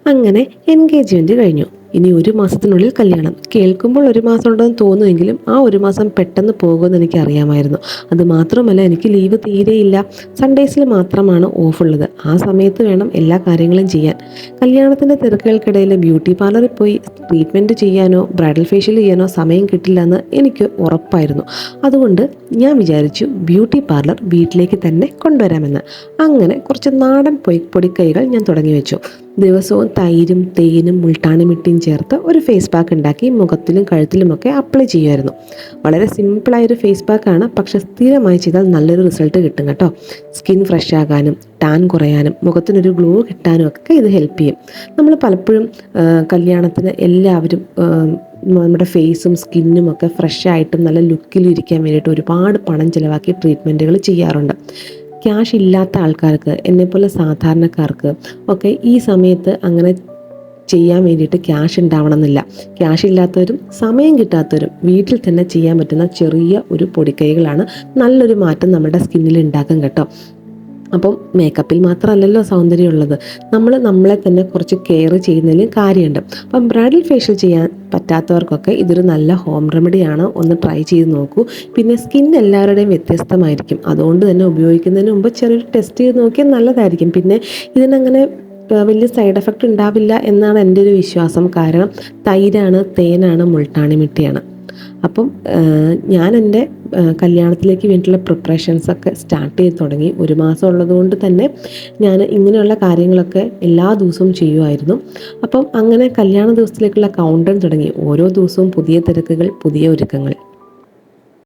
അങ്ങനെ എൻഗേജ്മെൻറ്റ് കഴിഞ്ഞു. ഇനി ഒരു മാസത്തിനുള്ളിൽ കല്യാണം. കേൾക്കുമ്പോൾ ഒരു മാസം ഉണ്ടെന്ന് തോന്നുമെങ്കിലും ആ ഒരു മാസം പെട്ടെന്ന് പോകുമെന്ന് എനിക്കറിയാമായിരുന്നു. അത് മാത്രമല്ല, എനിക്ക് ലീവ് തീരെയില്ല. സൺഡേയ്സിൽ മാത്രമാണ് ഓഫുള്ളത്. ആ സമയത്ത് വേണം എല്ലാ കാര്യങ്ങളും ചെയ്യാൻ. കല്യാണത്തിൻ്റെ തിരക്കുകൾക്കിടയിൽ ബ്യൂട്ടി പാർലറിൽ പോയി ട്രീറ്റ്മെൻറ്റ് ചെയ്യാനോ ബ്രൈഡൽ ഫേഷ്യൽ ചെയ്യാനോ സമയം കിട്ടില്ലെന്ന് എനിക്ക് ഉറപ്പായിരുന്നു. അതുകൊണ്ട് ഞാൻ വിചാരിച്ചു ബ്യൂട്ടി പാർലർ വീട്ടിലേക്ക് തന്നെ കൊണ്ടുവരാമെന്ന്. അങ്ങനെ കുറച്ച് നാടൻ പൊടിക്കൈകൾ ഞാൻ തുടങ്ങി വെച്ചു. ദിവസവും തൈരും തേനും മുൾട്ടാണി മിട്ടിയും ചേർത്ത് ഒരു ഫേസ് പാക്ക് ഉണ്ടാക്കി മുഖത്തിലും കഴുത്തിലുമൊക്കെ അപ്ലൈ ചെയ്യുമായിരുന്നു. വളരെ സിമ്പിളായൊരു ഫേസ് പാക്കാണ്, പക്ഷെ സ്ഥിരമായി ചെയ്താൽ നല്ലൊരു റിസൾട്ട് കിട്ടും കേട്ടോ. സ്കിൻ ഫ്രഷ് ആകാനും ടാൻ കുറയാനും മുഖത്തിനൊരു ഗ്ലോ കിട്ടാനും ഒക്കെ ഇത് ഹെൽപ്പ് ചെയ്യും. നമ്മൾ പലപ്പോഴും കല്യാണത്തിന് എല്ലാവരും നമ്മുടെ ഫേസും സ്കിന്നും ഒക്കെ ഫ്രഷ് ആയിട്ടും നല്ല ലുക്കിലിരിക്കാൻ വേണ്ടിയിട്ട് ഒരുപാട് പണം ചിലവാക്കി ട്രീറ്റ്മെൻറ്റുകൾ ചെയ്യാറുണ്ട്. ക്യാഷ് ഇല്ലാത്ത ആൾക്കാർക്ക്, എന്നെപ്പോലെ സാധാരണക്കാർക്ക് ഒക്കെ ഈ സമയത്ത് അങ്ങനെ ചെയ്യാൻ വേണ്ടിയിട്ട് ക്യാഷ് ഉണ്ടാവണമെന്നില്ല. ക്യാഷ് ഇല്ലാത്തവരും സമയം കിട്ടാത്തവരും വീട്ടിൽ തന്നെ ചെയ്യാൻ പറ്റുന്ന ചെറിയ ഒരു പൊടിക്കൈകളാണ് നല്ലൊരു മാറ്റം നമ്മുടെ സ്കിന്നിൽ ഉണ്ടാക്കും കേട്ടോ. അപ്പം മേക്കപ്പിൽ മാത്രമല്ലല്ലോ സൗന്ദര്യമുള്ളത്, നമ്മൾ നമ്മളെ തന്നെ കുറച്ച് കെയർ ചെയ്യുന്നതിലും കാര്യമുണ്ട്. അപ്പം ബ്രൈഡൽ ഫേഷ്യൽ ചെയ്യാൻ പറ്റാത്തവർക്കൊക്കെ ഇതൊരു നല്ല ഹോം റെമഡിയാണ്. ഒന്ന് ട്രൈ ചെയ്ത് നോക്കൂ. പിന്നെ സ്കിൻ എല്ലാവരുടെയും വ്യത്യസ്തമായിരിക്കും. അതുകൊണ്ട് തന്നെ ഉപയോഗിക്കുന്നതിന് മുമ്പ് ചെറിയൊരു ടെസ്റ്റ് ചെയ്ത് നോക്കിയാൽ നല്ലതായിരിക്കും. പിന്നെ ഇതിനങ്ങനെ വലിയ സൈഡ് എഫക്റ്റ് ഉണ്ടാവില്ല എന്നാണ് എൻ്റെ ഒരു വിശ്വാസം. കാരണം തൈരാണ്, തേനാണ്, മുൾട്ടാണി മിട്ടിയാണ്. അപ്പം ഞാൻ എൻ്റെ കല്യാണത്തിലേക്ക് വേണ്ടിയിട്ടുള്ള പ്രിപ്പറേഷൻസൊക്കെ സ്റ്റാർട്ട് ചെയ്ത് തുടങ്ങി. ഒരു മാസം ഉള്ളതുകൊണ്ട് തന്നെ ഞാൻ ഇങ്ങനെയുള്ള കാര്യങ്ങളൊക്കെ എല്ലാ ദിവസവും ചെയ്യുമായിരുന്നു. അപ്പം അങ്ങനെ കല്യാണ ദിവസത്തിലേക്കുള്ള കൗണ്ട് ഡൗൺ തുടങ്ങി. ഓരോ ദിവസവും പുതിയ തിരക്കുകൾ, പുതിയ ഒരുക്കങ്ങൾ.